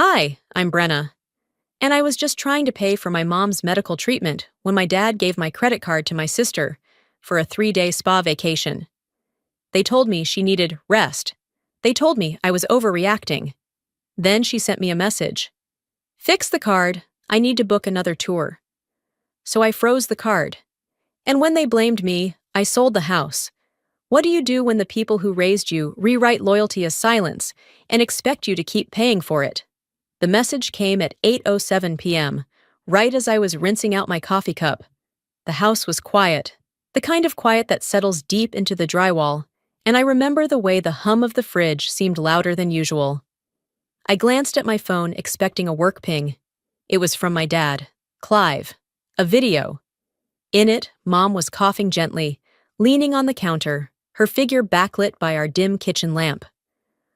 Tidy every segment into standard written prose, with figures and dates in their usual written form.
Hi, I'm Brenna, and I was just trying to pay for my mom's medical treatment when my dad gave my credit card to my sister for a 3-day spa vacation. They told me she needed rest. They told me I was overreacting. Then she sent me a message. Fix the card, I need to book another tour. So I froze the card. And when they blamed me, I sold the house. What do you do when the people who raised you rewrite loyalty as silence and expect you to keep paying for it? The message came at 8:07 p.m., right as I was rinsing out my coffee cup. The house was quiet, the kind of quiet that settles deep into the drywall, and I remember the way the hum of the fridge seemed louder than usual. I glanced at my phone expecting a work ping. It was from my dad, Clive. A video. In it, Mom was coughing gently, leaning on the counter, her figure backlit by our dim kitchen lamp.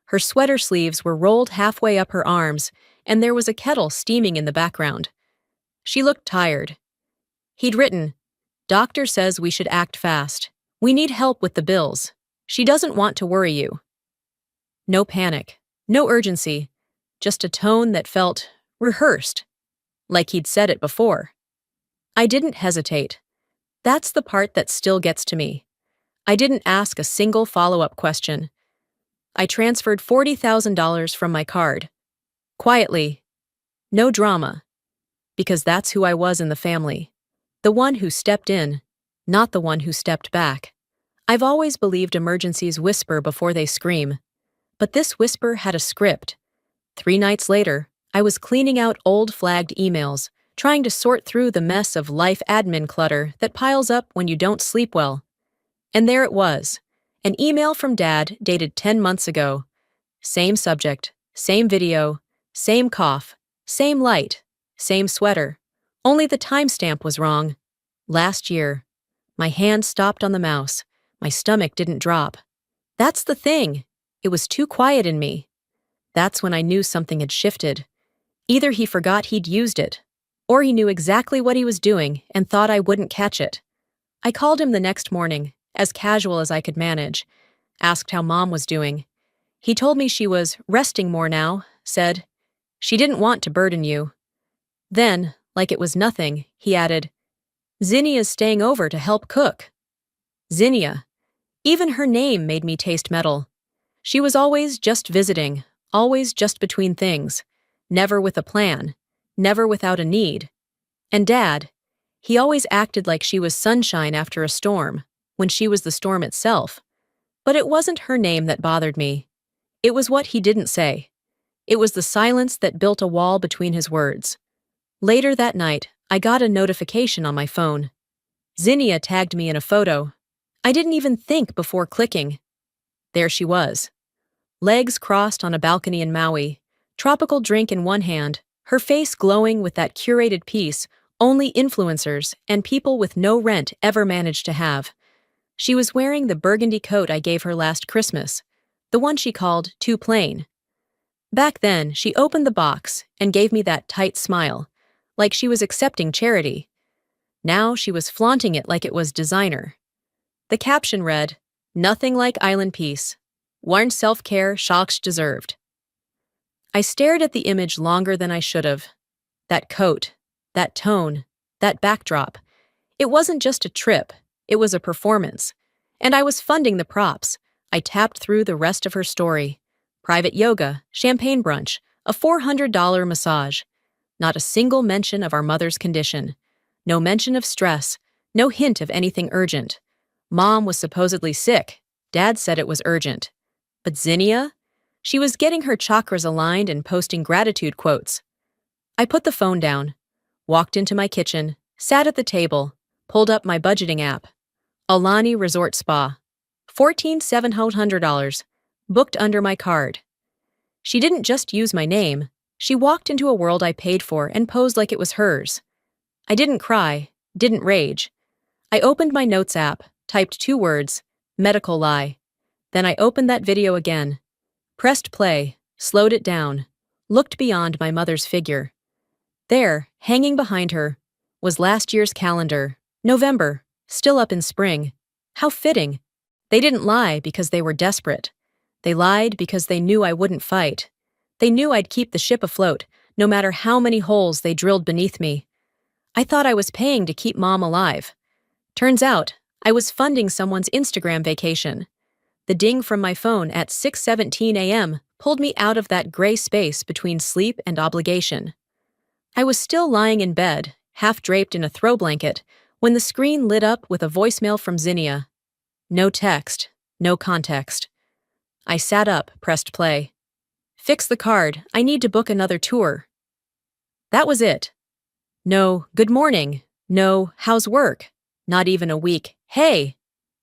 Her sweater sleeves were rolled halfway up her arms, and there was a kettle steaming in the background. She looked tired. He'd written, "Doctor says we should act fast. We need help with the bills. She doesn't want to worry you." No panic, no urgency, just a tone that felt rehearsed, like he'd said it before. I didn't hesitate. That's the part that still gets to me. I didn't ask a single follow-up question. I transferred $40,000 from my card. Quietly. No drama. Because that's who I was in the family. The one who stepped in, not the one who stepped back. I've always believed emergencies whisper before they scream. But this whisper had a script. 3 nights later, I was cleaning out old flagged emails, trying to sort through the mess of life admin clutter that piles up when you don't sleep well. And there it was, an email from Dad dated 10 months ago. Same subject, same video, same cough, same light, same sweater. Only the timestamp was wrong. Last year. My hand stopped on the mouse. My stomach didn't drop. That's the thing. It was too quiet in me. That's when I knew something had shifted. Either he forgot he'd used it, or he knew exactly what he was doing and thought I wouldn't catch it. I called him the next morning, as casual as I could manage, asked how Mom was doing. He told me she was resting more now, said, "She didn't want to burden you." Then, like it was nothing, he added, "Zinnia's staying over to help cook." Zinnia. Even her name made me taste metal. She was always just visiting, always just between things, never with a plan, never without a need. And Dad, he always acted like she was sunshine after a storm, when she was the storm itself. But it wasn't her name that bothered me. It was what he didn't say. It was the silence that built a wall between his words. Later that night, I got a notification on my phone. Zinnia tagged me in a photo. I didn't even think before clicking. There she was. Legs crossed on a balcony in Maui, tropical drink in one hand, her face glowing with that curated peace only influencers and people with no rent ever managed to have. She was wearing the burgundy coat I gave her last Christmas, the one she called too plain. Back then, she opened the box and gave me that tight smile, like she was accepting charity. Now she was flaunting it like it was designer. The caption read, "Nothing like island peace. One self-care Shaksh deserved." I stared at the image longer than I should have. That coat, that tone, that backdrop. It wasn't just a trip, it was a performance. And I was funding the props. I tapped through the rest of her story. Private yoga, champagne brunch, a $400 massage. Not a single mention of our mother's condition. No mention of stress, no hint of anything urgent. Mom was supposedly sick. Dad said it was urgent. But Zinnia? She was getting her chakras aligned and posting gratitude quotes. I put the phone down, walked into my kitchen, sat at the table, pulled up my budgeting app. Alani Resort Spa. $14,700. Booked under my card. She didn't just use my name. She walked into a world I paid for and posed like it was hers. I didn't cry, didn't rage. I opened my notes app, typed 2 words, medical lie. Then I opened that video again. Pressed play, slowed it down, looked beyond my mother's figure. There, hanging behind her, was last year's calendar, November, still up in spring. How fitting. They didn't lie because they were desperate. They lied because they knew I wouldn't fight. They knew I'd keep the ship afloat, no matter how many holes they drilled beneath me. I thought I was paying to keep Mom alive. Turns out, I was funding someone's Instagram vacation. The ding from my phone at 6:17 a.m. pulled me out of that gray space between sleep and obligation. I was still lying in bed, half draped in a throw blanket, when the screen lit up with a voicemail from Zinnia. No text, no context. I sat up, pressed play. "Fix the card, I need to book another tour." That was it. No, "good morning." No, "how's work?" Not even a weak, "hey."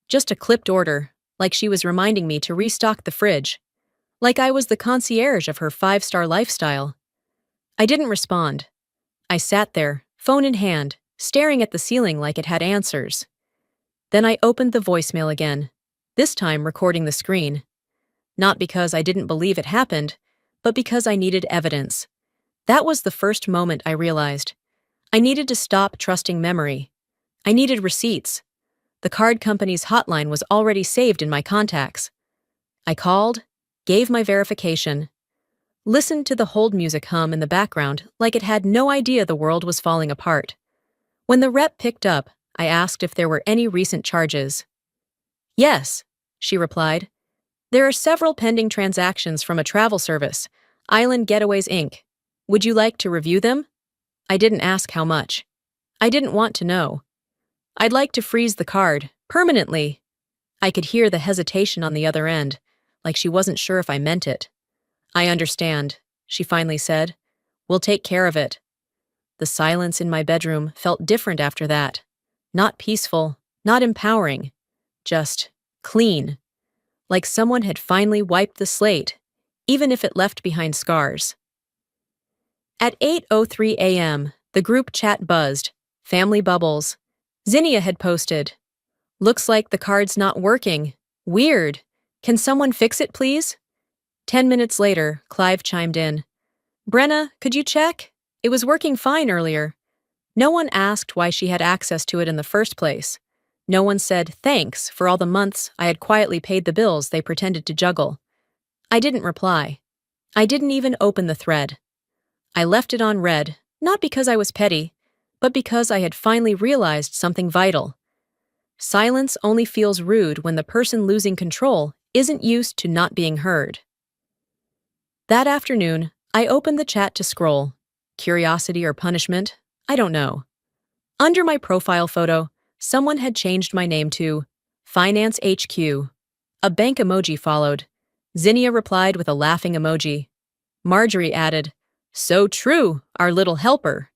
Just a clipped order, like she was reminding me to restock the fridge. Like I was the concierge of her 5-star lifestyle. I didn't respond. I sat there, phone in hand, staring at the ceiling like it had answers. Then I opened the voicemail again, this time recording the screen. Not because I didn't believe it happened, but because I needed evidence. That was the first moment I realized. I needed to stop trusting memory. I needed receipts. The card company's hotline was already saved in my contacts. I called, gave my verification, listened to the hold music hum in the background like it had no idea the world was falling apart. When the rep picked up, I asked if there were any recent charges. "Yes," she replied. "There are several pending transactions from a travel service, Island Getaways Inc. Would you like to review them?" I didn't ask how much. I didn't want to know. "I'd like to freeze the card, permanently." I could hear the hesitation on the other end, like she wasn't sure if I meant it. "I understand," she finally said. "We'll take care of it." The silence in my bedroom felt different after that. Not peaceful, not empowering, just clean. Like someone had finally wiped the slate, even if it left behind scars. At 8:03 a.m., the group chat buzzed. Family bubbles. Zinnia had posted, "Looks like the card's not working. Weird. Can someone fix it, please?" 10 minutes later, Clive chimed in. "Brenna, could you check? It was working fine earlier." No one asked why she had access to it in the first place. No one said thanks for all the months I had quietly paid the bills they pretended to juggle. I didn't reply. I didn't even open the thread. I left it on read, not because I was petty, but because I had finally realized something vital. Silence only feels rude when the person losing control isn't used to not being heard. That afternoon, I opened the chat to scroll. Curiosity or punishment? I don't know. Under my profile photo, someone had changed my name to Finance HQ. A bank emoji followed. Zinnia replied with a laughing emoji. Marjorie added, "So true, our little helper."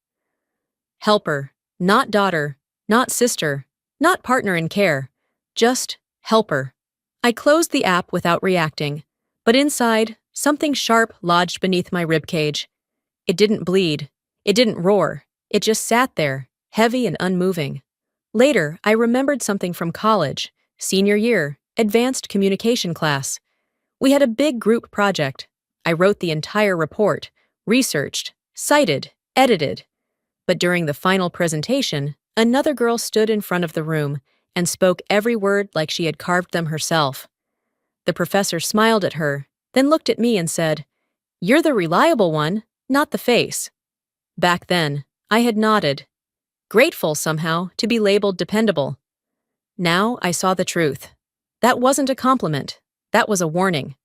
Helper, not daughter, not sister, not partner in care, just helper. I closed the app without reacting, but inside, something sharp lodged beneath my ribcage. It didn't bleed. It didn't roar. It just sat there, heavy and unmoving. Later, I remembered something from college, senior year, advanced communication class. We had a big group project. I wrote the entire report, researched, cited, edited. But during the final presentation, another girl stood in front of the room and spoke every word like she had carved them herself. The professor smiled at her, then looked at me and said, "You're the reliable one, not the face." Back then, I had nodded, grateful somehow to be labeled dependable. Now I saw the truth. That wasn't a compliment. That was a warning.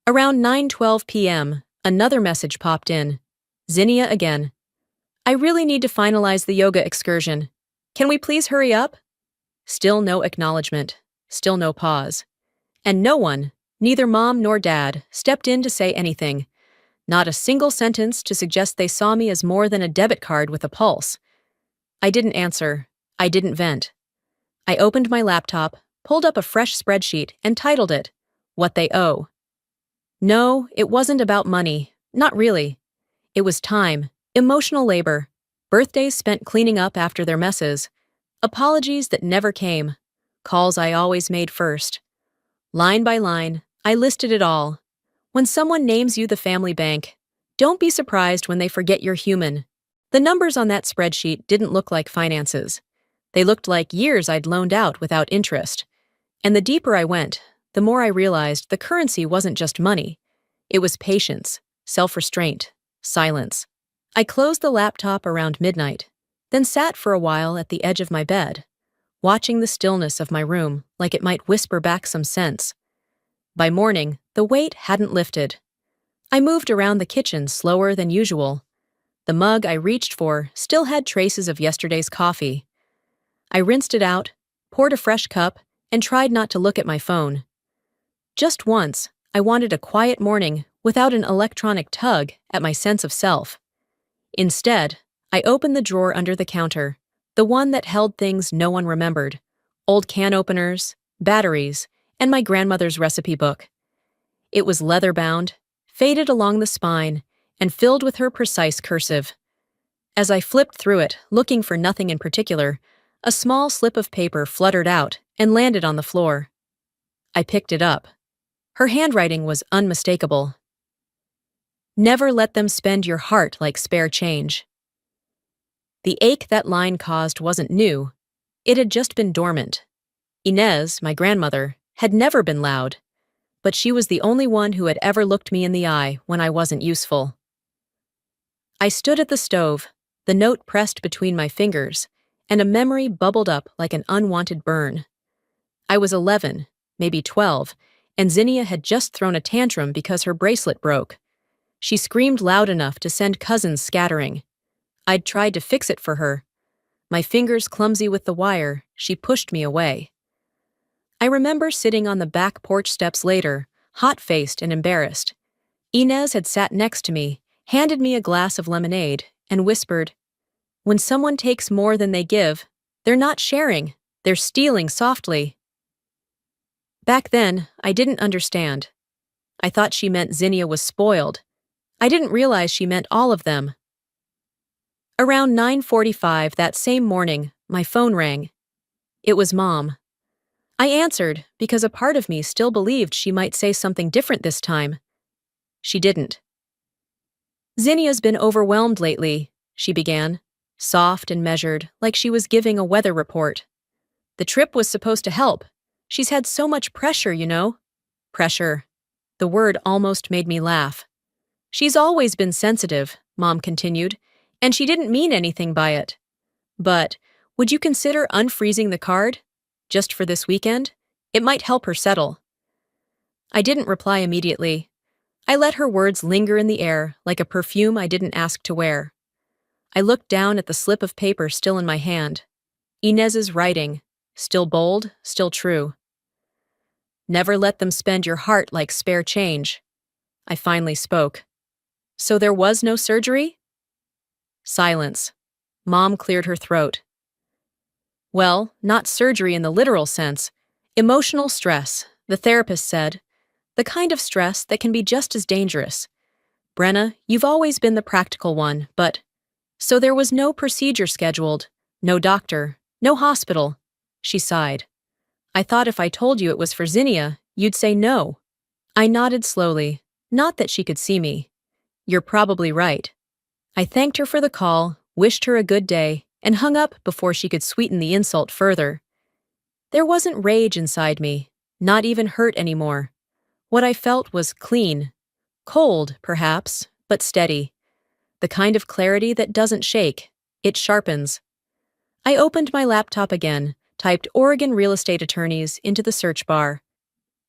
Around 9:12 p.m., another message popped in. Zinnia again. "I really need to finalize the yoga excursion. Can we please hurry up?" Still no acknowledgement. Still no pause. And no one, neither mom nor dad, stepped in to say anything. Not a single sentence to suggest they saw me as more than a debit card with a pulse. I didn't answer. I didn't vent. I opened my laptop, pulled up a fresh spreadsheet, and titled it, "What They Owe." No, it wasn't about money. Not really. It was time, emotional labor, birthdays spent cleaning up after their messes, apologies that never came, calls I always made first. Line by line, I listed it all. When someone names you the family bank, don't be surprised when they forget you're human. The numbers on that spreadsheet didn't look like finances. They looked like years I'd loaned out without interest. And the deeper I went, the more I realized the currency wasn't just money. It was patience, self-restraint, silence. I closed the laptop around midnight, then sat for a while at the edge of my bed, watching the stillness of my room like it might whisper back some sense. By morning, the weight hadn't lifted. I moved around the kitchen slower than usual. The mug I reached for still had traces of yesterday's coffee. I rinsed it out, poured a fresh cup, and tried not to look at my phone. Just once, I wanted a quiet morning without an electronic tug at my sense of self. Instead, I opened the drawer under the counter, the one that held things no one remembered: old can openers, batteries, and my grandmother's recipe book. It was leather-bound, faded along the spine, and filled with her precise cursive. As I flipped through it, looking for nothing in particular, a small slip of paper fluttered out and landed on the floor. I picked it up. Her handwriting was unmistakable. Never let them spend your heart like spare change. The ache that line caused wasn't new. It had just been dormant. Inez, my grandmother, had never been loud, but she was the only one who had ever looked me in the eye when I wasn't useful. I stood at the stove, the note pressed between my fingers, and a memory bubbled up like an unwanted burn. I was 11, maybe 12, and Zinnia had just thrown a tantrum because her bracelet broke. She screamed loud enough to send cousins scattering. I'd tried to fix it for her. My fingers clumsy with the wire, she pushed me away. I remember sitting on the back porch steps later, hot-faced and embarrassed. Inez had sat next to me, handed me a glass of lemonade, and whispered, "When someone takes more than they give, they're not sharing, they're stealing softly." Back then, I didn't understand. I thought she meant Zinnia was spoiled. I didn't realize she meant all of them. Around 9:45 that same morning, my phone rang. It was Mom. I answered because a part of me still believed she might say something different this time. She didn't. "Zinnia's been overwhelmed lately," she began, soft and measured, like she was giving a weather report. "The trip was supposed to help. She's had so much pressure, you know." Pressure. The word almost made me laugh. "She's always been sensitive," Mom continued, "and she didn't mean anything by it. But would you consider unfreezing the card? Just for this weekend? It might help her settle." I didn't reply immediately. I let her words linger in the air like a perfume I didn't ask to wear. I looked down at the slip of paper still in my hand. Inez's writing, still bold, still true. "Never let them spend your heart like spare change." I finally spoke. "So there was no surgery?" Silence. Mom cleared her throat. "Well, not surgery in the literal sense. Emotional stress, the therapist said. The kind of stress that can be just as dangerous. Brenna, you've always been the practical one, but..." "So there was no procedure scheduled, no doctor, no hospital." She sighed. "I thought if I told you it was for Zinnia, you'd say no." I nodded slowly, not that she could see me. "You're probably right." I thanked her for the call, wished her a good day, and hung up before she could sweeten the insult further. There wasn't rage inside me, not even hurt anymore. What I felt was clean. Cold, perhaps, but steady. The kind of clarity that doesn't shake, it sharpens. I opened my laptop again, typed Oregon real estate attorneys into the search bar.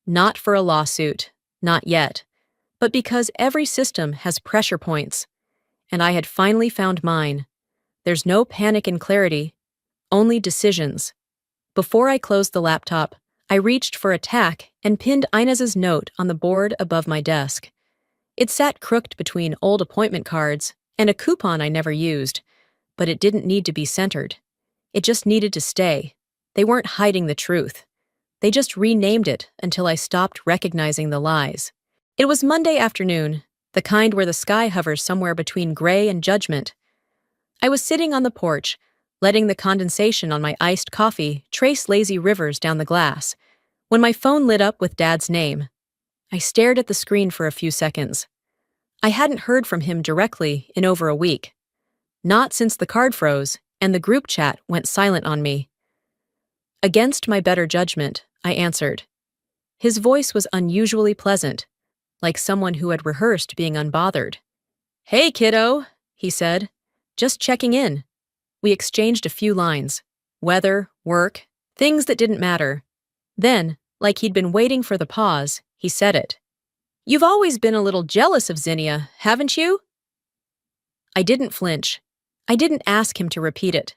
Not for a lawsuit, not yet, but because every system has pressure points. And I had finally found mine. There's no panic in clarity, only decisions. Before I closed the laptop, I reached for a tack and pinned Inez's note on the board above my desk. It sat crooked between old appointment cards and a coupon I never used, but it didn't need to be centered. It just needed to stay. They weren't hiding the truth. They just renamed it until I stopped recognizing the lies. It was Monday afternoon, the kind where the sky hovers somewhere between gray and judgment. I was sitting on the porch, letting the condensation on my iced coffee trace lazy rivers down the glass, when my phone lit up with Dad's name. I stared at the screen for a few seconds. I hadn't heard from him directly in over a week. Not since the card froze and the group chat went silent on me. Against my better judgment, I answered. His voice was unusually pleasant, like someone who had rehearsed being unbothered. "Hey, kiddo," he said. "Just checking in." We exchanged a few lines. Weather, work, things that didn't matter. Then, like he'd been waiting for the pause, he said it. "You've always been a little jealous of Zinnia, haven't you?" I didn't flinch. I didn't ask him to repeat it.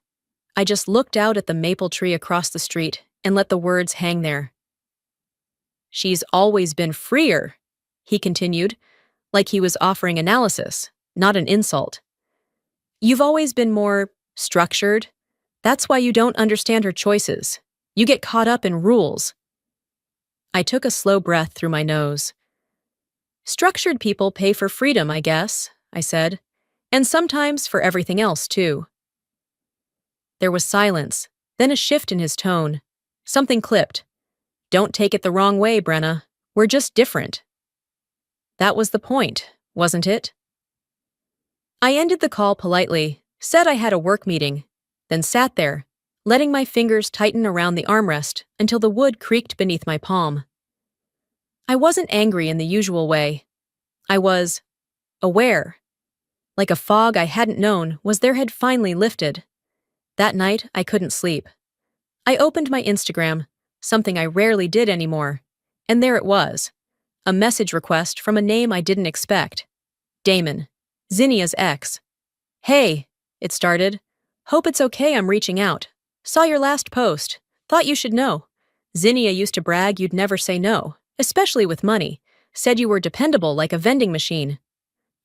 I just looked out at the maple tree across the street and let the words hang there. "She's always been freer," he continued, like he was offering analysis, not an insult. "You've always been more structured. That's why you don't understand her choices. You get caught up in rules." I took a slow breath through my nose. "Structured people pay for freedom, I guess," I said. "And sometimes for everything else, too." There was silence, then a shift in his tone. Something clipped. "Don't take it the wrong way, Brenna. We're just different." That was the point, wasn't it? I ended the call politely, said I had a work meeting, then sat there, letting my fingers tighten around the armrest until the wood creaked beneath my palm. I wasn't angry in the usual way. I was aware. Like a fog I hadn't known was there had finally lifted. That night, I couldn't sleep. I opened my Instagram, something I rarely did anymore, and there it was. A message request from a name I didn't expect. Damon, Zinnia's ex. "Hey," it started. "Hope it's okay I'm reaching out. Saw your last post. Thought you should know. Zinnia used to brag you'd never say no, especially with money. Said you were dependable like a vending machine."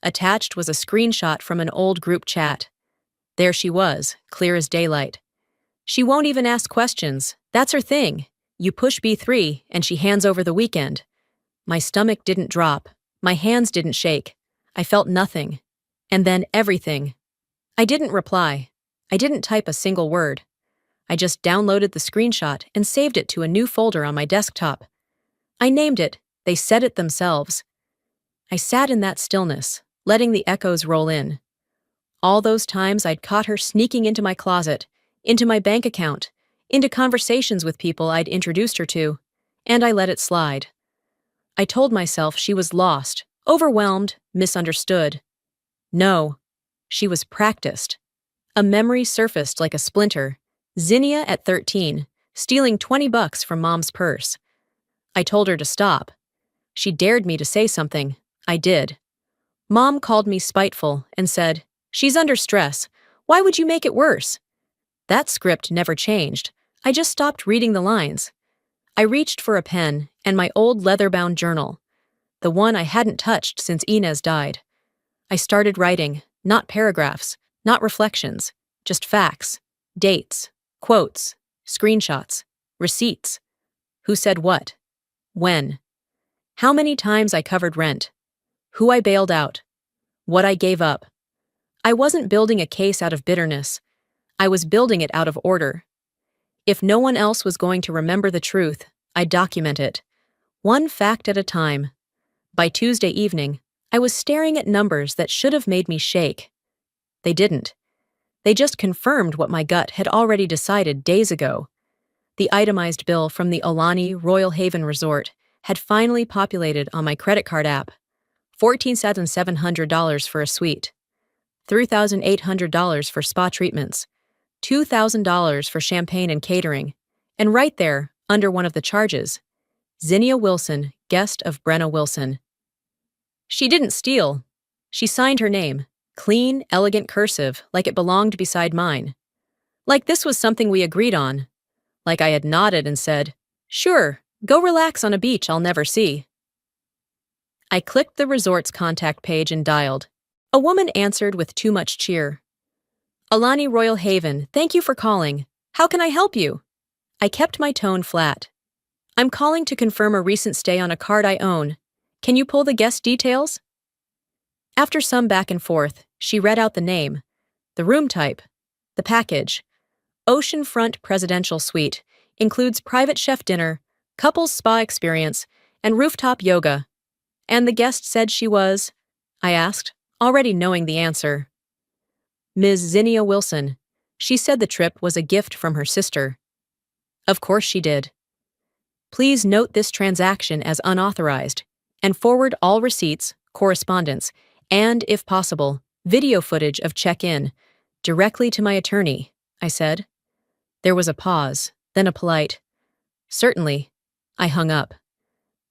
Attached was a screenshot from an old group chat. There she was, clear as daylight. "She won't even ask questions. That's her thing. You push B3 and she hands over the weekend." My stomach didn't drop. My hands didn't shake. I felt nothing. And then everything. I didn't reply. I didn't type a single word. I just downloaded the screenshot and saved it to a new folder on my desktop. I named it. They said it themselves. I sat in that stillness, letting the echoes roll in. All those times I'd caught her sneaking into my closet, into my bank account, into conversations with people I'd introduced her to, and I let it slide. I told myself she was lost, overwhelmed, misunderstood. No, she was practiced. A memory surfaced like a splinter. Zinnia at 13, stealing $20 from Mom's purse. I told her to stop. She dared me to say something. I did. Mom called me spiteful and said, "She's under stress. Why would you make it worse?" That script never changed. I just stopped reading the lines. I reached for a pen and my old leather-bound journal, the one I hadn't touched since Inez died. I started writing, not paragraphs, not reflections, just facts, dates, quotes, screenshots, receipts. Who said what? When? How many times I covered rent? Who I bailed out? What I gave up? I wasn't building a case out of bitterness. I was building it out of order. If no one else was going to remember the truth, I'd document it. One fact at a time. By Tuesday evening, I was staring at numbers that should have made me shake. They didn't. They just confirmed what my gut had already decided days ago. The itemized bill from the Alani Royal Haven Resort had finally populated on my credit card app. $14,700 for a suite. $3,800 for spa treatments. $2,000 for champagne and catering. And right there, under one of the charges, Zinnia Wilson, guest of Brenna Wilson. She didn't steal. She signed her name, clean, elegant cursive, like it belonged beside mine. Like this was something we agreed on. Like I had nodded and said, "Sure, go relax on a beach I'll never see." I clicked the resort's contact page and dialed. A woman answered with too much cheer. "Alani Royal Haven, thank you for calling. How can I help you?" I kept my tone flat. "I'm calling to confirm a recent stay on a card I own. Can you pull the guest details?" After some back and forth, she read out the name, the room type, the package. Oceanfront Presidential Suite, includes private chef dinner, couples spa experience, and rooftop yoga. And the guest said she was, I asked, already knowing the answer. Ms. Zinnia Wilson. She said the trip was a gift from her sister. Of course she did. Please note this transaction as unauthorized. and forward all receipts, correspondence, and, if possible, video footage of check-in directly to my attorney, I said. There was a pause, then a polite, "Certainly." I hung up.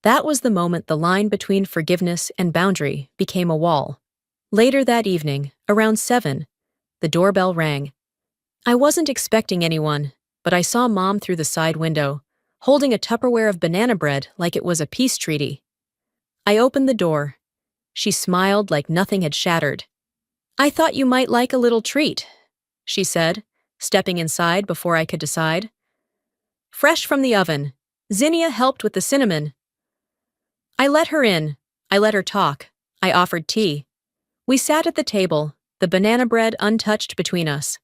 That was the moment the line between forgiveness and boundary became a wall. Later that evening, around 7, the doorbell rang. I wasn't expecting anyone, but I saw Mom through the side window, holding a Tupperware of banana bread like it was a peace treaty. I opened the door. She smiled like nothing had shattered. "I thought you might like a little treat," she said, stepping inside before I could decide. "Fresh from the oven. Zinnia helped with the cinnamon." I let her in. I let her talk. I offered tea. We sat at the table, the banana bread untouched between us.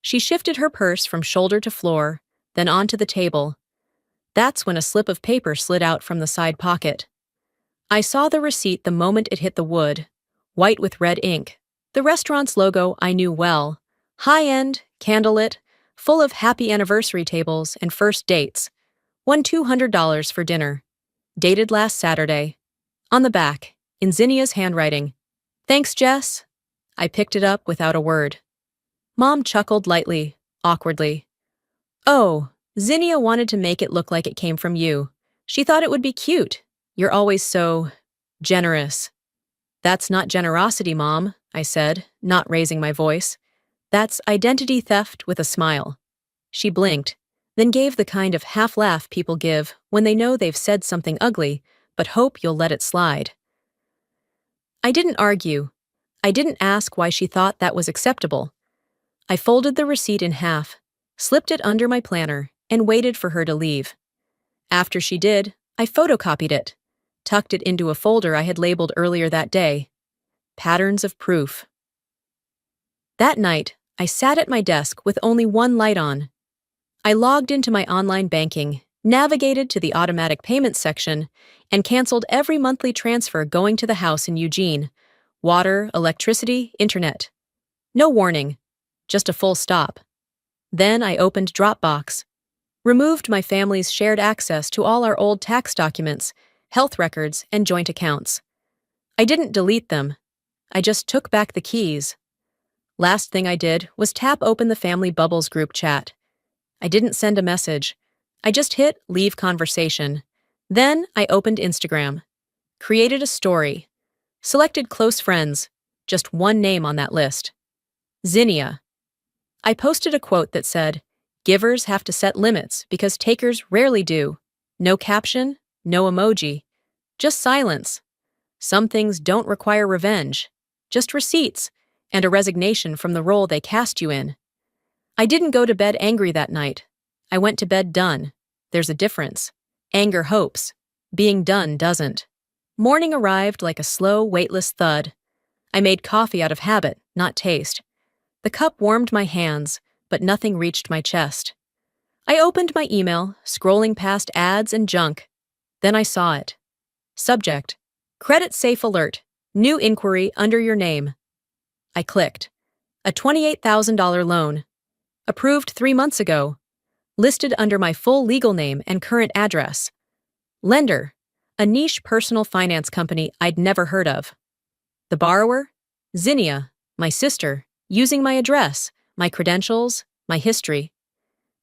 She shifted her purse from shoulder to floor, then onto the table. That's when a slip of paper slid out from the side pocket. I saw the receipt the moment it hit the wood, white with red ink. The restaurant's logo I knew well. High-end, candlelit, full of happy anniversary tables and first dates. Won $200 for dinner. Dated last Saturday. On the back, in Zinnia's handwriting. "Thanks, Jess." I picked it up without a word. Mom chuckled lightly, awkwardly. "Oh, Zinnia wanted to make it look like it came from you. She thought it would be cute. You're always so generous." "That's not generosity, Mom," I said, not raising my voice. "That's identity theft with a smile." She blinked, then gave the kind of half-laugh people give when they know they've said something ugly, but hope you'll let it slide. I didn't argue. I didn't ask why she thought that was acceptable. I folded the receipt in half, slipped it under my planner, and waited for her to leave. After she did, I photocopied it, tucked it into a folder I had labeled earlier that day. Patterns of proof. That night, I sat at my desk with only one light on. I logged into my online banking, navigated to the automatic payments section, and canceled every monthly transfer going to the house in Eugene. Water, electricity, internet. No warning, just a full stop. Then I opened Dropbox, removed my family's shared access to all our old tax documents, health records, and joint accounts. I didn't delete them. I just took back the keys. Last thing I did was tap open the Family Bubbles group chat. I didn't send a message. I just hit leave conversation. Then I opened Instagram, created a story, selected close friends, just one name on that list. Zinnia. I posted a quote that said, "Givers have to set limits because takers rarely do." No caption, no emoji, just silence. Some things don't require revenge, just receipts and a resignation from the role they cast you in. I didn't go to bed angry that night. I went to bed done. There's a difference. Anger hopes. Being done doesn't. Morning arrived like a slow, weightless thud. I made coffee out of habit, not taste. The cup warmed my hands, but nothing reached my chest. I opened my email, scrolling past ads and junk. Then I saw it. Subject: Credit Safe Alert. New inquiry under your name. I clicked. A $28,000 loan. Approved 3 months ago. Listed under my full legal name and current address. Lender: a niche personal finance company I'd never heard of. The borrower: Zinnia, my sister, using my address, my credentials, my history.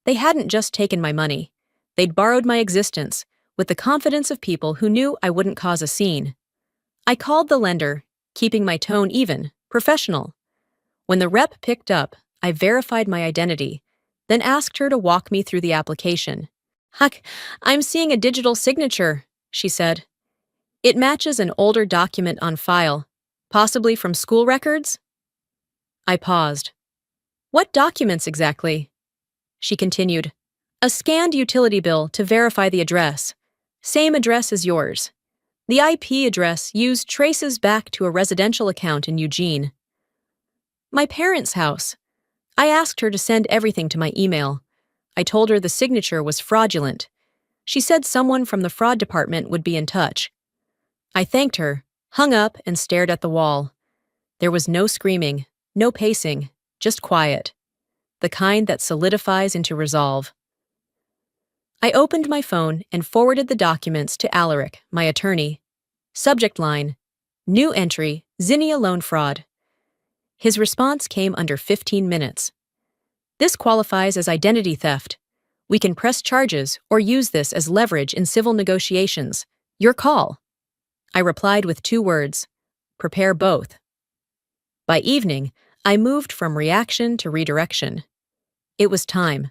They hadn't just taken my money. They'd borrowed my existence, with the confidence of people who knew I wouldn't cause a scene. I called the lender, keeping my tone even, professional. When the rep picked up, I verified my identity, then asked her to walk me through the application. "Huck, I'm seeing a digital signature," she said. "It matches an older document on file, possibly from school records?" I paused. "What documents exactly?" She continued. "A scanned utility bill to verify the address. Same address as yours. The IP address used traces back to a residential account in Eugene." "My parents' house." I asked her to send everything to my email. I told her the signature was fraudulent. She said someone from the fraud department would be in touch. I thanked her, hung up, and stared at the wall. There was no screaming, no pacing, just quiet. The kind that solidifies into resolve. I opened my phone and forwarded the documents to Alaric, my attorney. Subject line: New entry, Zinnia loan fraud. His response came under 15 minutes. This qualifies as identity theft. We can press charges or use this as leverage in civil negotiations. Your call. I replied with 2 words: prepare both. By evening, I moved from reaction to redirection. It was time.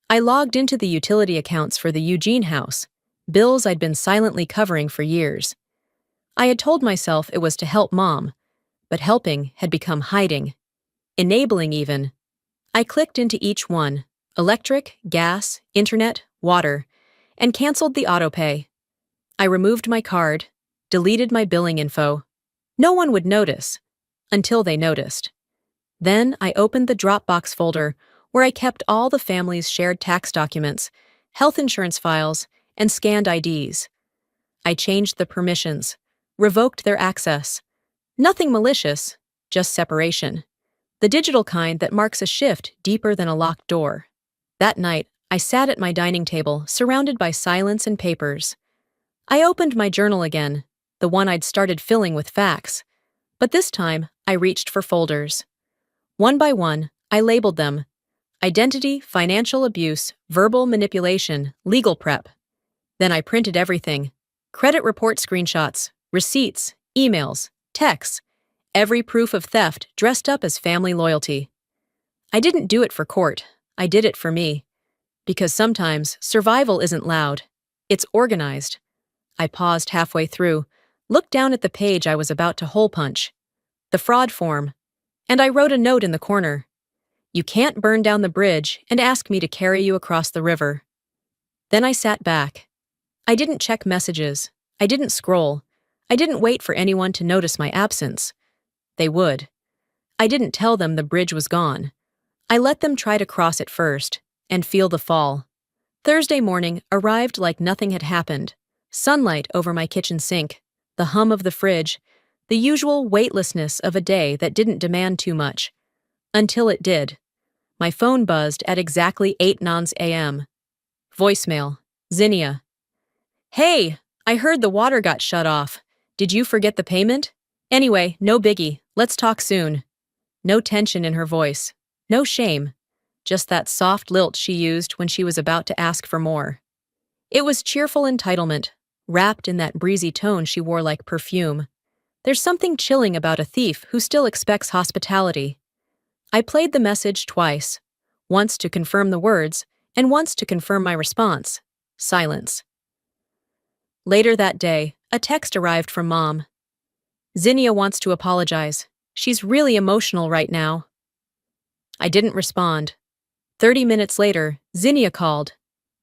I logged into the utility accounts for the Eugene house, bills I'd been silently covering for years. I had told myself it was to help Mom, but helping had become hiding, enabling even. I clicked into each one: electric, gas, internet, water, and canceled the autopay. I removed my card, deleted my billing info. No one would notice, until they noticed. Then I opened the Dropbox folder where I kept all the family's shared tax documents, health insurance files, and scanned IDs. I changed the permissions, revoked their access. Nothing malicious, just separation. The digital kind that marks a shift deeper than a locked door. That night, I sat at my dining table, surrounded by silence and papers. I opened my journal again, the one I'd started filling with facts. But this time, I reached for folders. One by one, I labeled them: identity, financial abuse, verbal manipulation, legal prep. Then I printed everything: credit report screenshots, receipts, emails, texts, every proof of theft dressed up as family loyalty. I didn't do it for court, I did it for me. Because sometimes survival isn't loud, it's organized. I paused halfway through, looked down at the page I was about to hole punch, the fraud form, and I wrote a note in the corner: you can't burn down the bridge and ask me to carry you across the river. Then I sat back. I didn't check messages. I didn't scroll. I didn't wait for anyone to notice my absence. They would. I didn't tell them the bridge was gone. I let them try to cross it first, and feel the fall. Thursday morning arrived like nothing had happened. Sunlight over my kitchen sink, the hum of the fridge, the usual weightlessness of a day that didn't demand too much. Until it did. My phone buzzed at exactly 8:09 a.m. Voicemail: Zinnia. Hey, I heard the water got shut off. Did you forget the payment? Anyway, no biggie, let's talk soon. No tension in her voice. No shame. Just that soft lilt she used when she was about to ask for more. It was cheerful entitlement, wrapped in that breezy tone she wore like perfume. There's something chilling about a thief who still expects hospitality. I played the message twice, once to confirm the words, and once to confirm my response: silence. Later that day, a text arrived from Mom. Zinnia wants to apologize. She's really emotional right now. I didn't respond. 30 minutes later, Zinnia called.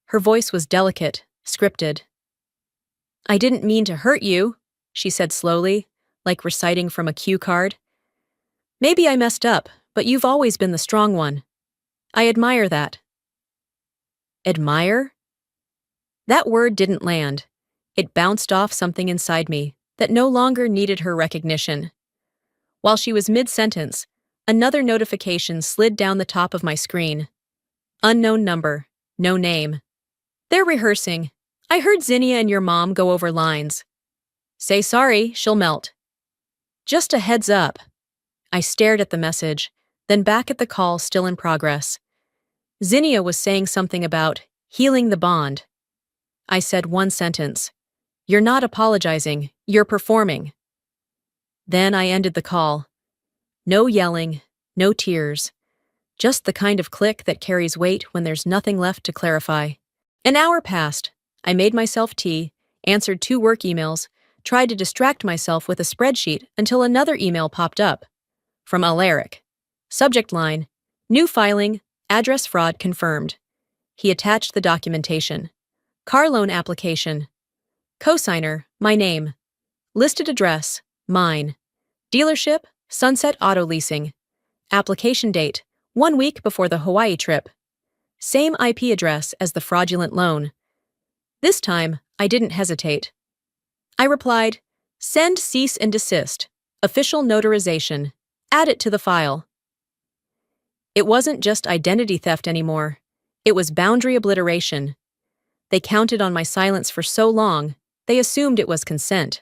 Her voice was delicate, scripted. I didn't mean to hurt you, she said slowly, like reciting from a cue card. Maybe I messed up, but you've always been the strong one. I admire that. Admire? That word didn't land. It bounced off something inside me that no longer needed her recognition. While she was mid-sentence, another notification slid down the top of my screen. Unknown number, no name. They're rehearsing. I heard Zinnia and your mom go over lines. Say sorry, she'll melt. Just a heads up. I stared at the message, then back at the call still in progress. Zinnia was saying something about healing the bond. I said one sentence. You're not apologizing, you're performing. Then I ended the call. No yelling, no tears. Just the kind of click that carries weight when there's nothing left to clarify. An hour passed. I made myself tea, answered 2 work emails, tried to distract myself with a spreadsheet until another email popped up. From Alaric. Subject line: new filing, address fraud confirmed. He attached the documentation. Car loan application. Cosigner, my name. Listed address, mine. Dealership, Sunset Auto Leasing. Application date, 1 week before the Hawaii trip. Same IP address as the fraudulent loan. This time, I didn't hesitate. I replied, send cease and desist, official notarization, add it to the file. It wasn't just identity theft anymore. It was boundary obliteration. They counted on my silence for so long, they assumed it was consent.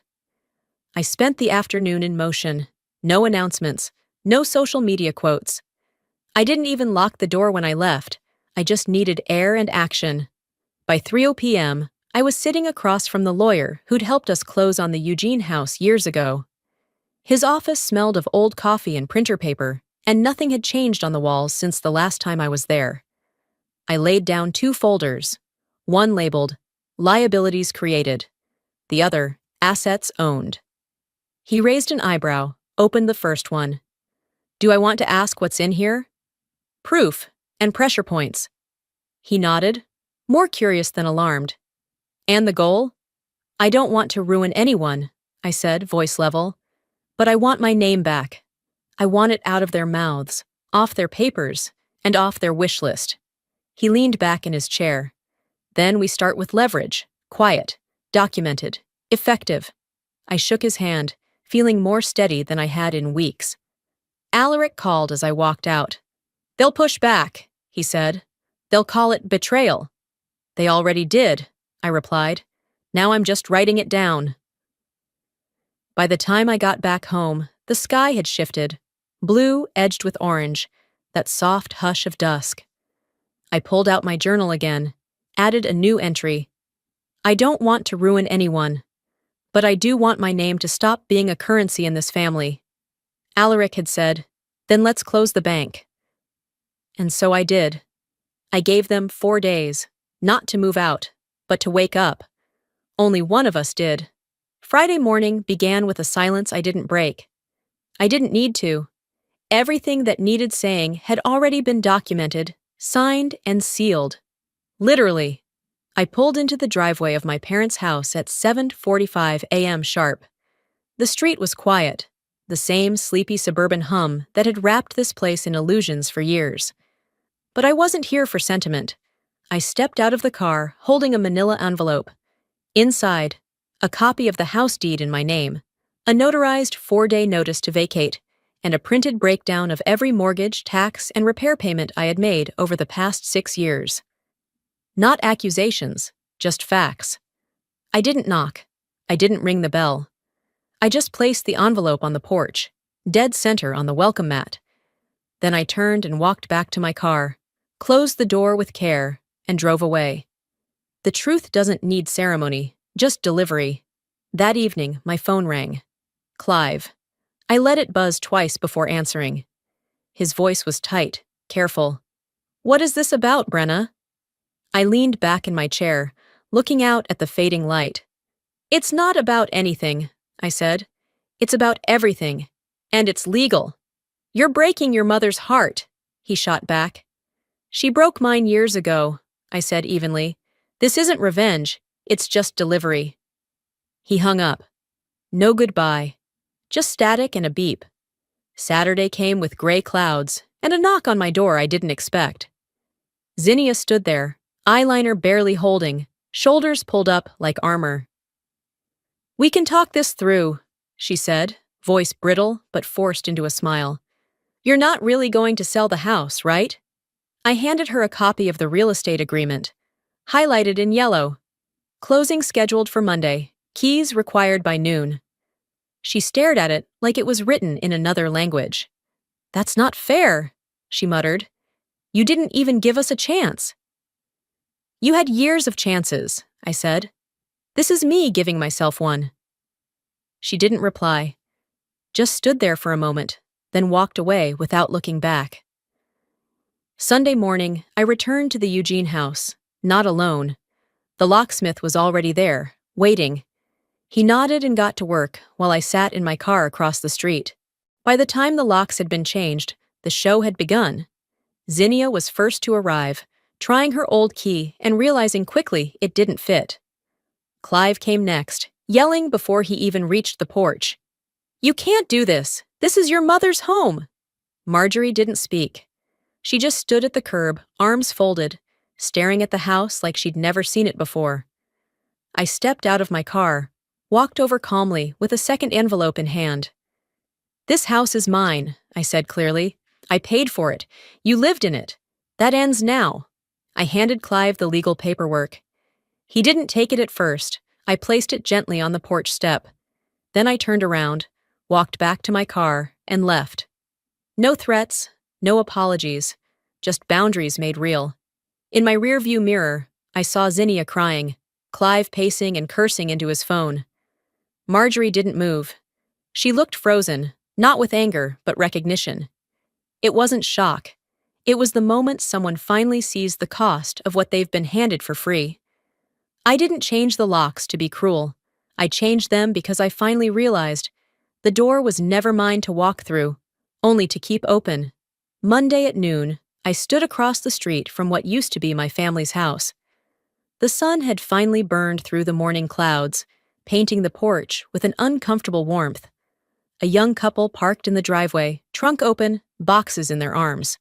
I spent the afternoon in motion. No announcements, no social media quotes. I didn't even lock the door when I left. I just needed air and action. By 3 p.m., I was sitting across from the lawyer who'd helped us close on the Eugene house years ago. His office smelled of old coffee and printer paper, and nothing had changed on the walls since the last time I was there. I laid down 2 folders, one labeled, Liabilities Created, the other, Assets Owned. He raised an eyebrow, opened the first one. Do I want to ask what's in here? Proof, and pressure points. He nodded, more curious than alarmed. And the goal? I don't want to ruin anyone, I said, voice level. But I want my name back. I want it out of their mouths, off their papers, and off their wish list. He leaned back in his chair. Then we start with leverage, quiet, documented, effective. I shook his hand, feeling more steady than I had in weeks. Alaric called as I walked out. They'll push back, he said. They'll call it betrayal. They already did, I replied. Now I'm just writing it down. By the time I got back home, the sky had shifted, blue edged with orange, that soft hush of dusk. I pulled out my journal again, added a new entry. I don't want to ruin anyone, but I do want my name to stop being a currency in this family. Alaric had said, then let's close the bank. And so I did. I gave them 4 days, not to move out, but to wake up. Only one of us did. Friday morning began with a silence I didn't break. I didn't need to. Everything that needed saying had already been documented, signed, and sealed. Literally. I pulled into the driveway of my parents' house at 7:45 a.m. sharp. The street was quiet, the same sleepy suburban hum that had wrapped this place in illusions for years. But I wasn't here for sentiment. I stepped out of the car, holding a manila envelope. Inside, a copy of the house deed in my name, a notarized 4-day notice to vacate, and a printed breakdown of every mortgage, tax, and repair payment I had made over the past 6 years. Not accusations, just facts. I didn't knock. I didn't ring the bell. I just placed the envelope on the porch, dead center on the welcome mat. Then I turned and walked back to my car, closed the door with care, and drove away. The truth doesn't need ceremony, just delivery. That evening, my phone rang. Clive. I let it buzz twice before answering. His voice was tight, careful. What is this about, Brenna? I leaned back in my chair, looking out at the fading light. It's not about anything, I said. It's about everything. And it's legal. You're breaking your mother's heart, he shot back. She broke mine years ago, I said evenly. This isn't revenge, it's just delivery. He hung up. No goodbye. Just static and a beep. Saturday came with gray clouds and a knock on my door I didn't expect. Zinnia stood there, eyeliner barely holding, shoulders pulled up like armor. We can talk this through, she said, voice brittle but forced into a smile. You're not really going to sell the house, right? I handed her a copy of the real estate agreement, highlighted in yellow. Closing scheduled for Monday, keys required by noon. She stared at it like it was written in another language. That's not fair, she muttered. You didn't even give us a chance. You had years of chances, I said. This is me giving myself one. She didn't reply, just stood there for a moment, then walked away without looking back. Sunday morning, I returned to the Eugene house, not alone. The locksmith was already there, waiting. He nodded and got to work while I sat in my car across the street. By the time the locks had been changed, the show had begun. Zinnia was first to arrive, trying her old key and realizing quickly it didn't fit. Clive came next, yelling before he even reached the porch. You can't do this. This is your mother's home. Marjorie didn't speak. She just stood at the curb, arms folded, staring at the house like she'd never seen it before. I stepped out of my car, walked over calmly with a second envelope in hand. This house is mine, I said clearly. I paid for it. You lived in it. That ends now. I handed Clive the legal paperwork. He didn't take it at first. I placed it gently on the porch step. Then I turned around, walked back to my car, and left. No threats, no apologies, just boundaries made real. In my rearview mirror, I saw Zinnia crying, Clive pacing and cursing into his phone. Marjorie didn't move. She looked frozen, not with anger, but recognition. It wasn't shock. It was the moment someone finally sees the cost of what they've been handed for free. I didn't change the locks to be cruel. I changed them because I finally realized the door was never mine to walk through, only to keep open. Monday at noon, I stood across the street from what used to be my family's house. The sun had finally burned through the morning clouds, painting the porch with an uncomfortable warmth. A young couple parked in the driveway, trunk open, boxes in their arms.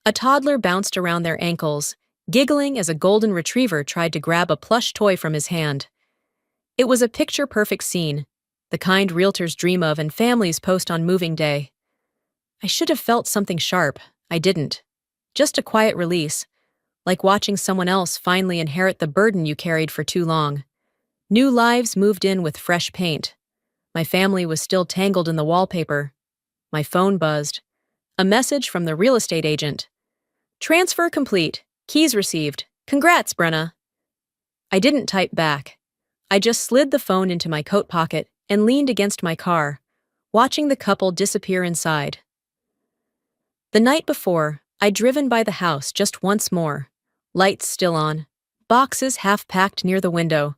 A toddler bounced around their ankles, giggling as a golden retriever tried to grab a plush toy from his hand. It was a picture-perfect scene, the kind realtors dream of and families post on moving day. I should have felt something sharp. I didn't. Just a quiet release, like watching someone else finally inherit the burden you carried for too long. New lives moved in with fresh paint. My family was still tangled in the wallpaper. My phone buzzed. A message from the real estate agent. Transfer complete. Keys received. Congrats, Brenna. I didn't type back. I just slid the phone into my coat pocket and leaned against my car, watching the couple disappear inside. The night before, I'd driven by the house just once more, lights still on, boxes half packed near the window.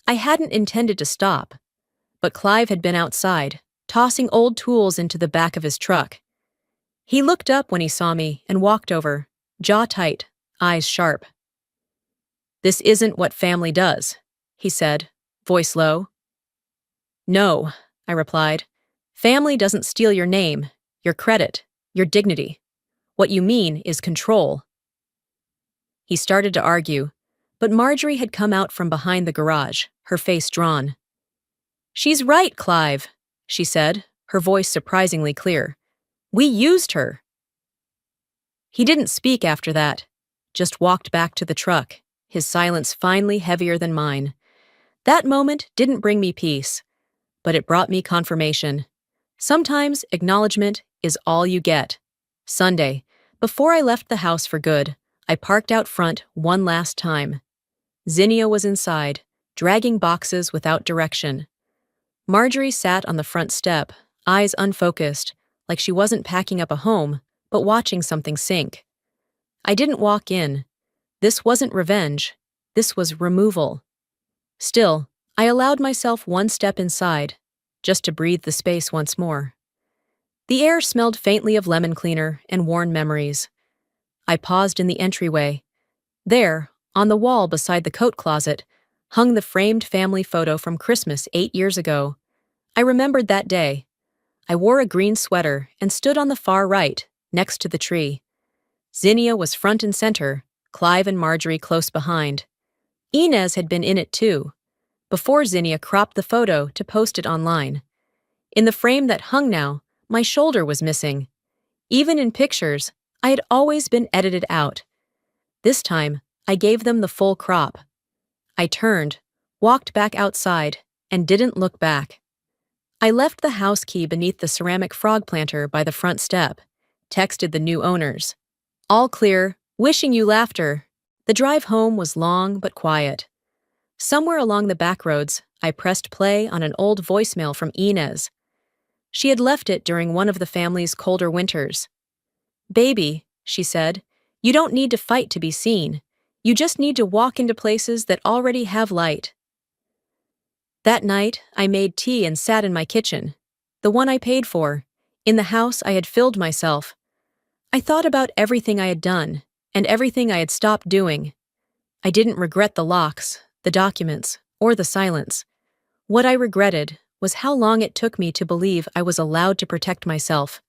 I hadn't intended to stop, but Clive had been outside, tossing old tools into the back of his truck. He looked up when he saw me and walked over, jaw tight, eyes sharp. "This isn't what family does," he said, voice low. "No," I replied. "Family doesn't steal your name, your credit, your dignity. What you mean is control." He started to argue, but Marjorie had come out from behind the garage, her face drawn. "She's right, Clive," she said, her voice surprisingly clear. "We used her." He didn't speak after that, just walked back to the truck, his silence finally heavier than mine. That moment didn't bring me peace, but it brought me confirmation. Sometimes acknowledgement is all you get. Sunday, before I left the house for good, I parked out front one last time. Zinnia was inside, dragging boxes without direction. Marjorie sat on the front step, eyes unfocused, like she wasn't packing up a home, but watching something sink. I didn't walk in. This wasn't revenge. This was removal. Still, I allowed myself one step inside, just to breathe the space once more. The air smelled faintly of lemon cleaner and worn memories. I paused in the entryway. There, on the wall beside the coat closet, hung the framed family photo from Christmas 8 years ago. I remembered that day. I wore a green sweater and stood on the far right, next to the tree. Zinnia was front and center, Clive and Marjorie close behind. Inez had been in it too, before Zinnia cropped the photo to post it online. In the frame that hung now, my shoulder was missing. Even in pictures, I had always been edited out. This time, I gave them the full crop. I turned, walked back outside, and didn't look back. I left the house key beneath the ceramic frog planter by the front step, texted the new owners. "All clear, wishing you laughter." The drive home was long but quiet. Somewhere along the back roads, I pressed play on an old voicemail from Inez. She had left it during one of the family's colder winters. "Baby," she said, "you don't need to fight to be seen. You just need to walk into places that already have light." That night, I made tea and sat in my kitchen, the one I paid for, in the house I had filled myself. I thought about everything I had done, and everything I had stopped doing. I didn't regret the locks, the documents, or the silence. What I regretted was how long it took me to believe I was allowed to protect myself.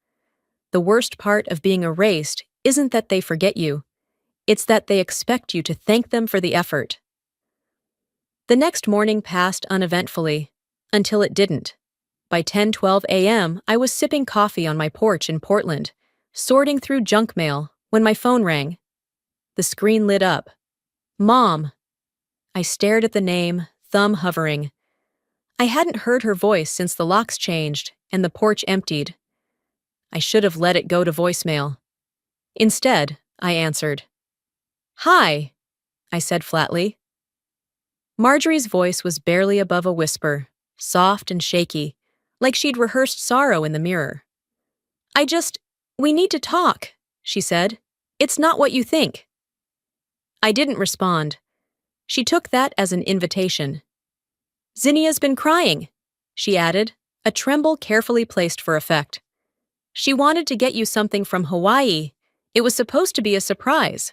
The worst part of being erased isn't that they forget you. It's that they expect you to thank them for the effort. The next morning passed uneventfully, until it didn't. By 10:12 a.m., I was sipping coffee on my porch in Portland, sorting through junk mail, when my phone rang. The screen lit up. "Mom." I stared at the name, thumb hovering. I hadn't heard her voice since the locks changed and the porch emptied. I should have let it go to voicemail. Instead, I answered. "Hi," I said flatly. Marjorie's voice was barely above a whisper, soft and shaky, like she'd rehearsed sorrow in the mirror. We need to talk," she said. "It's not what you think." I didn't respond. She took that as an invitation. "Zinnia's been crying," she added, a tremble carefully placed for effect. "She wanted to get you something from Hawaii. It was supposed to be a surprise."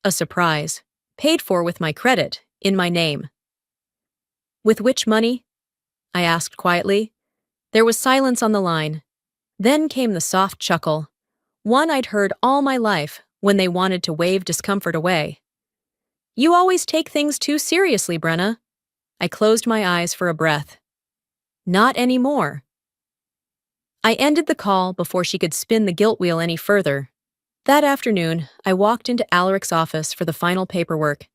A surprise, paid for with my credit, in my name. "With which money?" I asked quietly. There was silence on the line. Then came the soft chuckle, one I'd heard all my life when they wanted to wave discomfort away. "You always take things too seriously, Brenna." I closed my eyes for a breath. "Not anymore." I ended the call before she could spin the guilt wheel any further. That afternoon, I walked into Alaric's office for the final paperwork.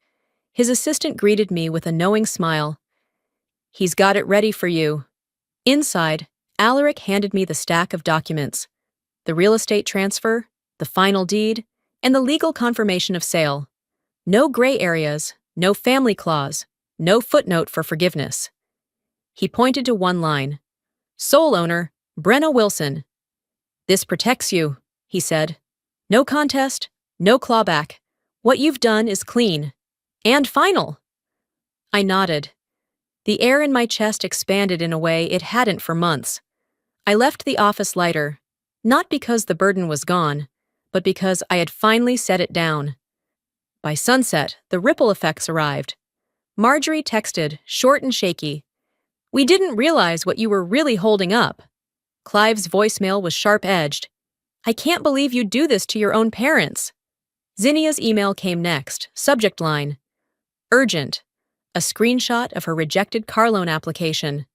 His assistant greeted me with a knowing smile. "He's got it ready for you." Inside, Alaric handed me the stack of documents: the real estate transfer, the final deed, and the legal confirmation of sale. No gray areas, no family clause, no footnote for forgiveness. He pointed to one line. "Sole owner, Brenna Wilson." "This protects you," he said. "No contest, no clawback. What you've done is clean. And final." I nodded. The air in my chest expanded in a way it hadn't for months. I left the office lighter, not because the burden was gone, but because I had finally set it down. By sunset, the ripple effects arrived. Marjorie texted, short and shaky. "We didn't realize what you were really holding up." Clive's voicemail was sharp-edged. "I can't believe you'd do this to your own parents." Zinnia's email came next, subject line. "Urgent." A screenshot of her rejected car loan application.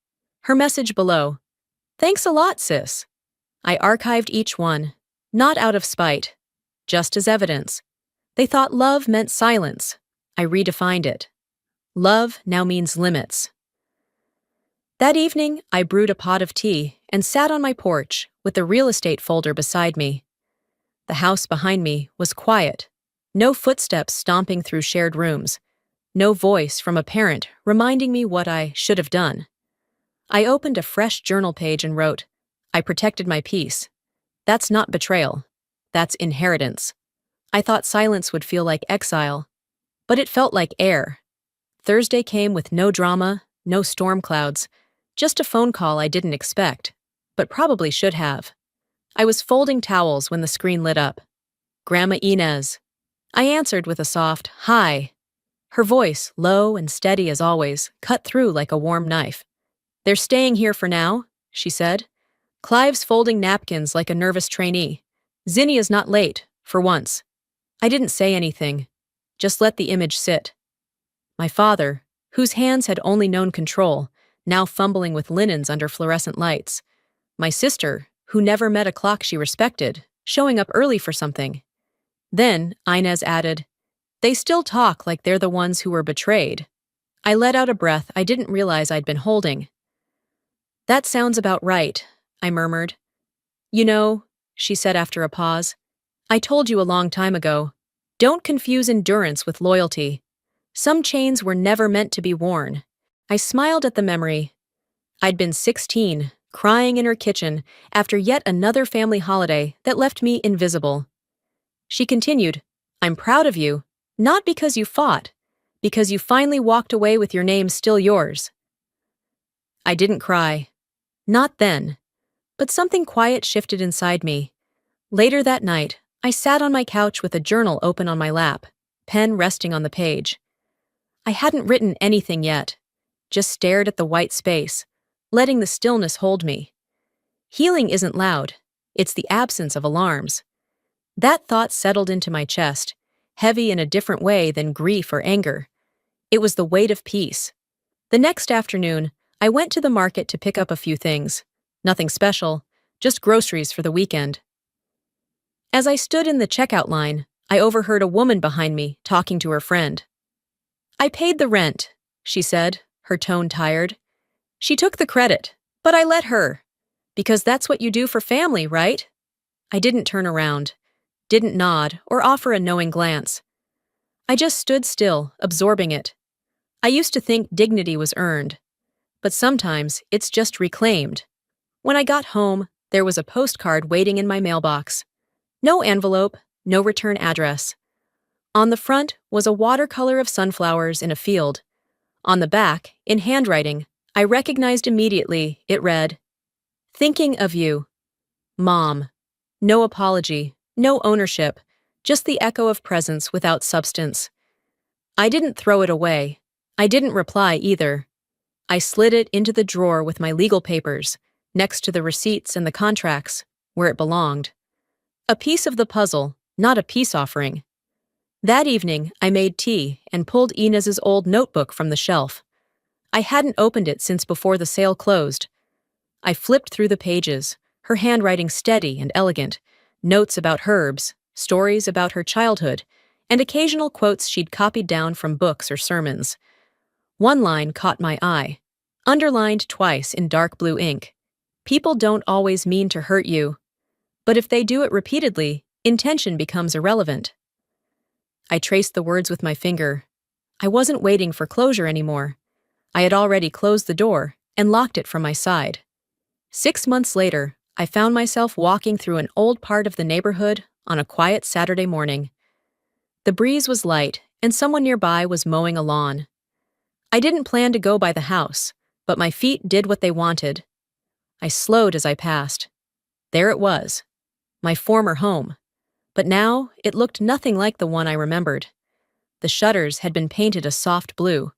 Her message below. "Thanks a lot, sis." I archived each one, not out of spite, just as evidence. They thought love meant silence. I redefined it. Love now means limits. That evening, I brewed a pot of tea and sat on my porch with the real estate folder beside me. The house behind me was quiet. No footsteps stomping through shared rooms. No voice from a parent reminding me what I should have done. I opened a fresh journal page and wrote, "I protected my peace. That's not betrayal. That's inheritance." I thought silence would feel like exile, but it felt like air. Thursday came with no drama, no storm clouds, just a phone call I didn't expect, but probably should have. I was folding towels when the screen lit up. "Grandma Inez." I answered with a soft, "Hi." Her voice, low and steady as always, cut through like a warm knife. "They're staying here for now," she said. "Clive's folding napkins like a nervous trainee. Zinnia's not late, for once." I didn't say anything, just let the image sit. My father, whose hands had only known control, now fumbling with linens under fluorescent lights. My sister, who never met a clock she respected, showing up early for something. Then, Inez added, "They still talk like they're the ones who were betrayed." I let out a breath I didn't realize I'd been holding. "That sounds about right," I murmured. "You know," she said after a pause, "I told you a long time ago, don't confuse endurance with loyalty. Some chains were never meant to be worn." I smiled at the memory. I'd been 16, crying in her kitchen after yet another family holiday that left me invisible. She continued, "I'm proud of you. Not because you fought, because you finally walked away with your name still yours." I didn't cry. Not then. But something quiet shifted inside me. Later that night, I sat on my couch with a journal open on my lap, pen resting on the page. I hadn't written anything yet, just stared at the white space, letting the stillness hold me. Healing isn't loud, it's the absence of alarms. That thought settled into my chest, heavy in a different way than grief or anger. It was the weight of peace. The next afternoon, I went to the market to pick up a few things. Nothing special, just groceries for the weekend. As I stood in the checkout line, I overheard a woman behind me talking to her friend. "I paid the rent," she said, her tone tired. She took the credit, but I let her. Because that's what you do for family, right? I didn't turn around, didn't nod or offer a knowing glance. I just stood still, absorbing it. I used to think dignity was earned, but sometimes it's just reclaimed. When I got home, there was a postcard waiting in my mailbox. No envelope, no return address. On the front was a watercolor of sunflowers in a field. On the back, in handwriting, I recognized immediately, it read, "Thinking of you. Mom." No apology, no ownership, just the echo of presence without substance. I didn't throw it away. I didn't reply either. I slid it into the drawer with my legal papers, next to the receipts and the contracts, where it belonged. A piece of the puzzle, not a peace offering. That evening, I made tea and pulled Inez's old notebook from the shelf. I hadn't opened it since before the sale closed. I flipped through the pages, her handwriting steady and elegant, notes about herbs, stories about her childhood, and occasional quotes she'd copied down from books or sermons. One line caught my eye, underlined twice in dark blue ink. People don't always mean to hurt you, but if they do it repeatedly, intention becomes irrelevant. I traced the words with my finger. I wasn't waiting for closure anymore. I had already closed the door and locked it from my side. 6 months later, I found myself walking through an old part of the neighborhood on a quiet Saturday morning. The breeze was light, and someone nearby was mowing a lawn. I didn't plan to go by the house, but my feet did what they wanted. I slowed as I passed. There it was, my former home. But now it looked nothing like the one I remembered. The shutters had been painted a soft blue.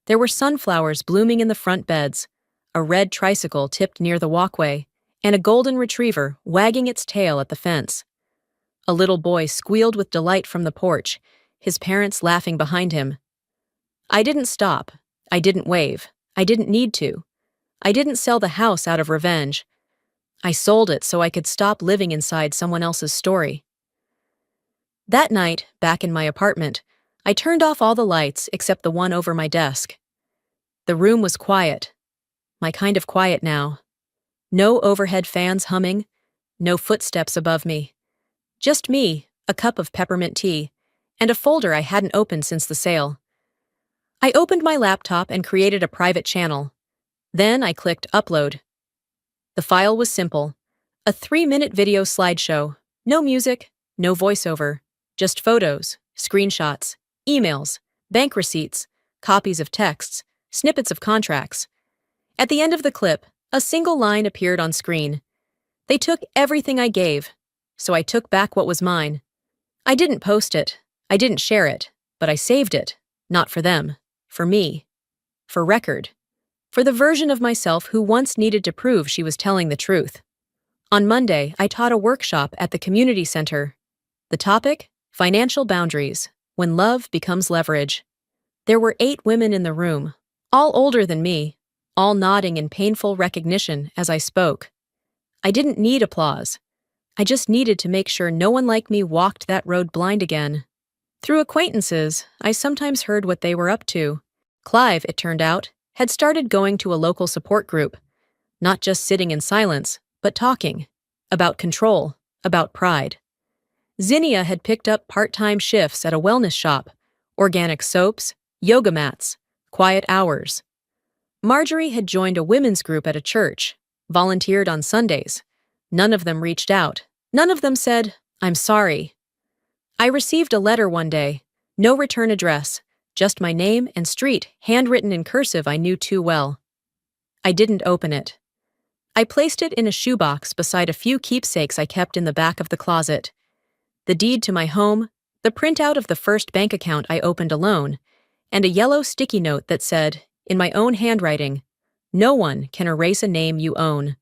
There were sunflowers blooming in the front beds, a red tricycle tipped near the walkway, and a golden retriever wagging its tail at the fence. A little boy squealed with delight from the porch, his parents laughing behind him. I didn't stop. I didn't wave. I didn't need to. I didn't sell the house out of revenge. I sold it so I could stop living inside someone else's story. That night, back in my apartment, I turned off all the lights except the one over my desk. The room was quiet. My kind of quiet now. No overhead fans humming, no footsteps above me. Just me, a cup of peppermint tea, and a folder I hadn't opened since the sale. I opened my laptop and created a private channel. Then I clicked Upload. The file was simple. A 3-minute video slideshow. No music, no voiceover. Just photos, screenshots, emails, bank receipts, copies of texts, snippets of contracts. At the end of the clip, a single line appeared on screen. They took everything I gave, so I took back what was mine. I didn't post it, I didn't share it, but I saved it. Not for them, for me. For record. For the version of myself who once needed to prove she was telling the truth. On Monday, I taught a workshop at the community center. The topic? Financial boundaries, when love becomes leverage. There were 8 women in the room, all older than me, all nodding in painful recognition as I spoke. I didn't need applause. I just needed to make sure no one like me walked that road blind again. Through acquaintances, I sometimes heard what they were up to. Clive, it turned out, had started going to a local support group, not just sitting in silence, but talking. About control, about pride. Zinnia had picked up part-time shifts at a wellness shop, organic soaps, yoga mats, quiet hours. Marjorie had joined a women's group at a church, volunteered on Sundays. None of them reached out. None of them said, "I'm sorry." I received a letter one day, no return address, just my name and street handwritten in cursive I knew too well. I didn't open it. I placed it in a shoebox beside a few keepsakes I kept in the back of the closet. The deed to my home, the printout of the first bank account I opened alone, and a yellow sticky note that said, in my own handwriting, "No one can erase a name you own."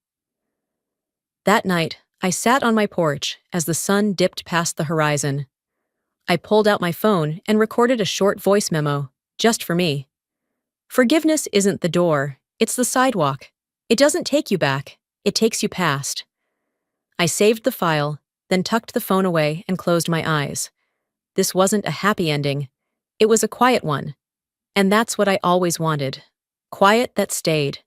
That night, I sat on my porch as the sun dipped past the horizon. I pulled out my phone and recorded a short voice memo, just for me. Forgiveness isn't the door, it's the sidewalk. It doesn't take you back, it takes you past. I saved the file, then tucked the phone away and closed my eyes. This wasn't a happy ending. It was a quiet one. And that's what I always wanted. Quiet that stayed.